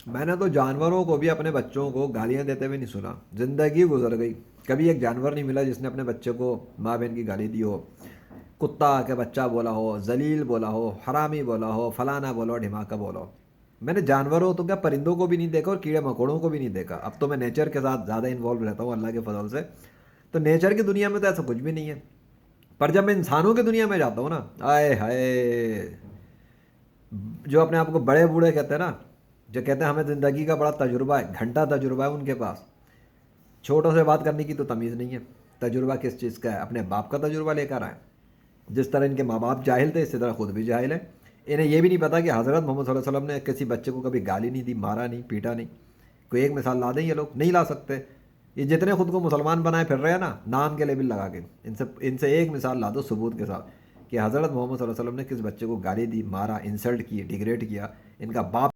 मैंने तो जानवरों को भी अपने बच्चों को गालियां देते हुए नहीं सुना। जिंदगी गुजर गई, कभी एक जानवर नहीं मिला जिसने अपने बच्चे को माँ बहन की गाली दी हो। कुत्ता के बच्चा बोला हो, जलील बोला हो, हरामी बोला हो, फलाना बोला हो, ढिमाका बोला हो। मैंने जानवरों तो क्या, परिंदों को भी नहीं देखा और कीड़े मकोड़ों को भी नहीं देखा। अब तो मैं नेचर के साथ ज़्यादा इन्वॉल्व रहता हूँ अल्लाह के फजल से। तो नेचर की दुनिया में तो ऐसा कुछ भी नहीं है। पर जब मैं इंसानों की दुनिया में जाता हूँ ना, आए हाय, जो अपने आप को बड़े बूढ़े कहते हैं ना, जो कहते हैं हमें ज़िंदगी का बड़ा तजुर्बा है, घंटा तजुर्बा है उनके पास। छोटों से बात करने की तो तमीज़ नहीं है। तजुर्बा किस चीज़ का है? अपने बाप का तजुर्बा लेकर आए। जिस तरह इनके माँ बाप जाहिल थे, इसी तरह खुद भी जाहिल है। इन्हें यह भी नहीं पता कि हज़रत मोहम्मद सल्लल्लाहु अलैहि वसल्लम ने किसी बच्चे को कभी गाली नहीं दी, मारा नहीं, पीटा नहीं। कोई एक मिसाल ला दें, ये लोग नहीं ला सकते। ये जितने खुद को मुसलमान बनाए फिर रहे हैं ना, नाम के लेबिल लगा के, इनसे इनसे एक मिसाल ला दो सबूत के साथ कि हज़रत मोहम्मद सल्लल्लाहु अलैहि वसल्लम ने किस बच्चे को गाली दी, मारा, इंसल्ट की, डिग्रेड किया। इनका बाप